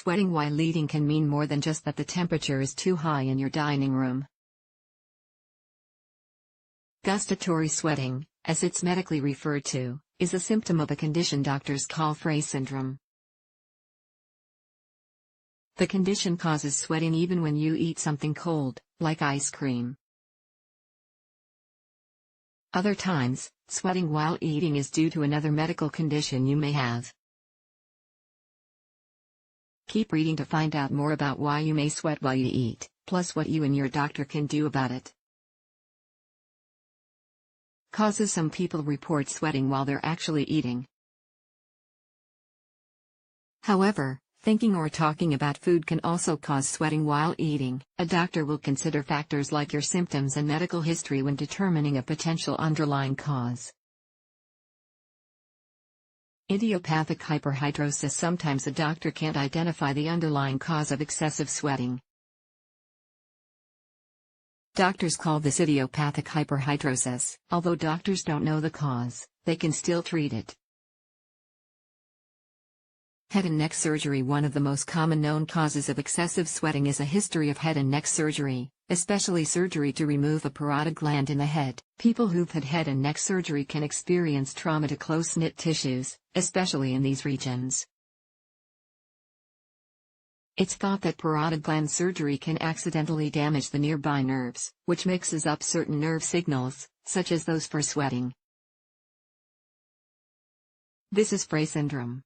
Sweating while eating can mean more than just that the temperature is too high in your dining room. Gustatory sweating, as it's medically referred to, is a symptom of a condition doctors call Frey syndrome. The condition causes sweating even when you eat something cold, like ice cream. Other times, sweating while eating is due to another medical condition you may have. Keep reading to find out more about why you may sweat while you eat, plus what you and your doctor can do about it. Causes: some people report sweating while they're actually eating. However, thinking or talking about food can also cause sweating while eating. A doctor will consider factors like your symptoms and medical history when determining a potential underlying cause. Idiopathic hyperhidrosis: sometimes a doctor can't identify the underlying cause of excessive sweating. Doctors call this idiopathic hyperhidrosis. Although doctors don't know the cause, they can still treat it. Head and neck surgery: one of the most common known causes of excessive sweating is a history of head and neck surgery, especially surgery to remove a parotid gland in the head. People who've had head and neck surgery can experience trauma to close-knit tissues, especially in these regions. It's thought that parotid gland surgery can accidentally damage the nearby nerves, which mixes up certain nerve signals, such as those for sweating. This is Frey syndrome.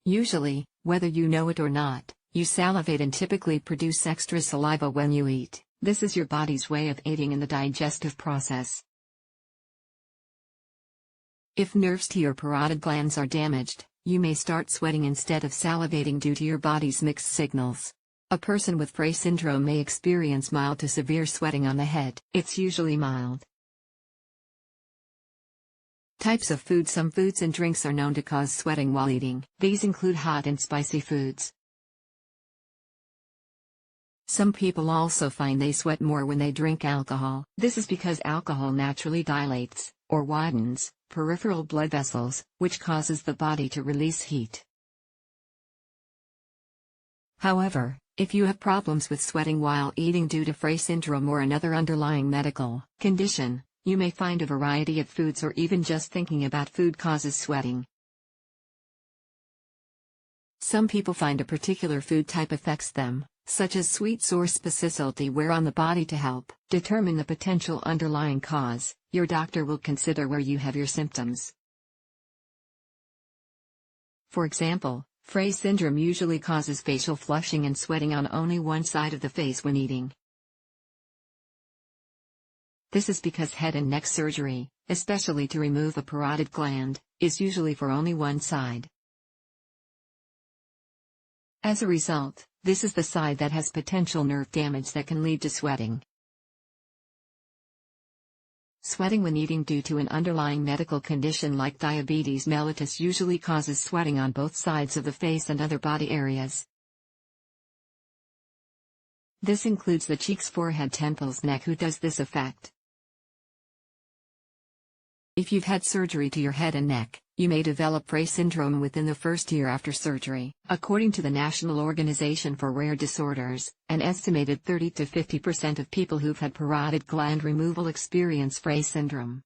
Usually, whether you know it or not, you salivate and typically produce extra saliva when you eat. This is your body's way of aiding in the digestive process. If nerves to your parotid glands are damaged, you may start sweating instead of salivating due to your body's mixed signals. A person with Frey syndrome may experience mild to severe sweating on the head. It's usually mild. Types of food: some foods and drinks are known to cause sweating while eating. These include hot and spicy foods. Some people also find they sweat more when they drink alcohol. This is because alcohol naturally dilates, or widens, peripheral blood vessels, which causes the body to release heat. However, if you have problems with sweating while eating due to Frey syndrome or another underlying medical condition, you may find a variety of foods or even just thinking about food causes sweating. Some people find a particular food type affects them, such as sweets or specialty wear on the body. To help determine the potential underlying cause, your doctor will consider where you have your symptoms. For example, Frey syndrome usually causes facial flushing and sweating on only one side of the face when eating. This is because head and neck surgery, especially to remove a parotid gland, is usually for only one side. As a result, this is the side that has potential nerve damage that can lead to sweating. Sweating when eating due to an underlying medical condition like diabetes mellitus usually causes sweating on both sides of the face and other body areas. This includes the cheeks, forehead, temples, neck. Who does this affect? If you've had surgery to your head and neck, you may develop Frey syndrome within the first year after surgery. According to the National Organization for Rare Disorders, an estimated 30 to 50% of people who've had parotid gland removal experience Frey syndrome.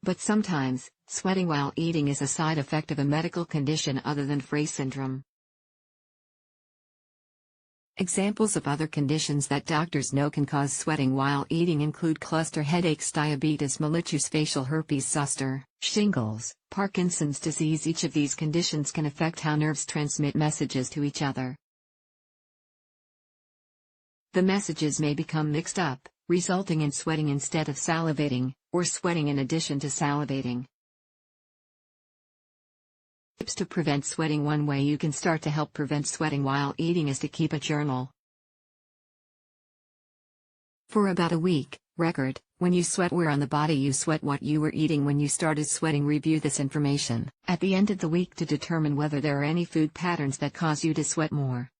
But sometimes, sweating while eating is a side effect of a medical condition other than Frey syndrome. Examples of other conditions that doctors know can cause sweating while eating include cluster headaches, diabetes mellitus, facial herpes zoster, shingles, Parkinson's disease. Each of these conditions can affect how nerves transmit messages to each other. The messages may become mixed up, resulting in sweating instead of salivating, or sweating in addition to salivating. Tips to prevent sweating: one way you can start to help prevent sweating while eating is to keep a journal. For about a week, record when you sweat, where on the body you sweat, what you were eating when you started sweating. Review this information at the end of the week to determine whether there are any food patterns that cause you to sweat more.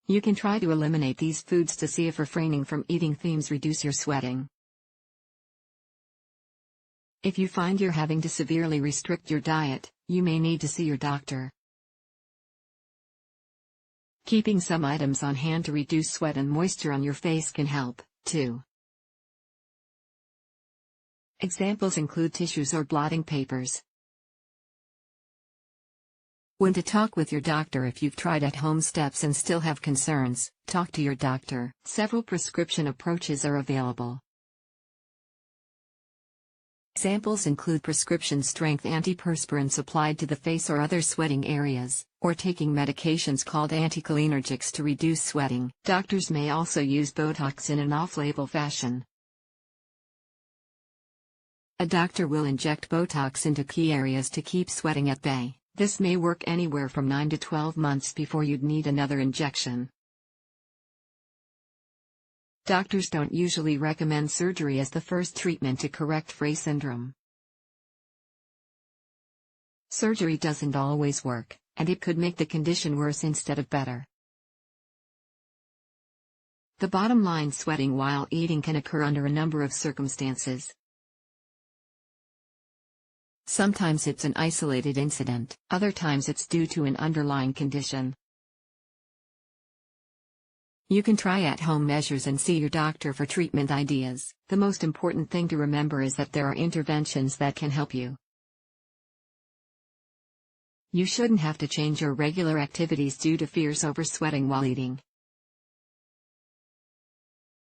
You can try to eliminate these foods to see if refraining from eating themes reduce your sweating. If you find you're having to severely restrict your diet, you may need to see your doctor. Keeping some items on hand to reduce sweat and moisture on your face can help, too. Examples include tissues or blotting papers. When to talk with your doctor. If you've tried at-home steps and still have concerns, talk to your doctor. Several prescription approaches are available. Examples include prescription-strength antiperspirants applied to the face or other sweating areas, or taking medications called anticholinergics to reduce sweating. Doctors may also use Botox in an off-label fashion. A doctor will inject Botox into key areas to keep sweating at bay. This may work anywhere from 9 to 12 months before you'd need another injection. Doctors don't usually recommend surgery as the first treatment to correct Frey syndrome. Surgery doesn't always work, and it could make the condition worse instead of better. The bottom line: sweating while eating can occur under a number of circumstances. Sometimes it's an isolated incident, other times it's due to an underlying condition. You can try at-home measures and see your doctor for treatment ideas. The most important thing to remember is that there are interventions that can help you. You shouldn't have to change your regular activities due to fears over sweating while eating.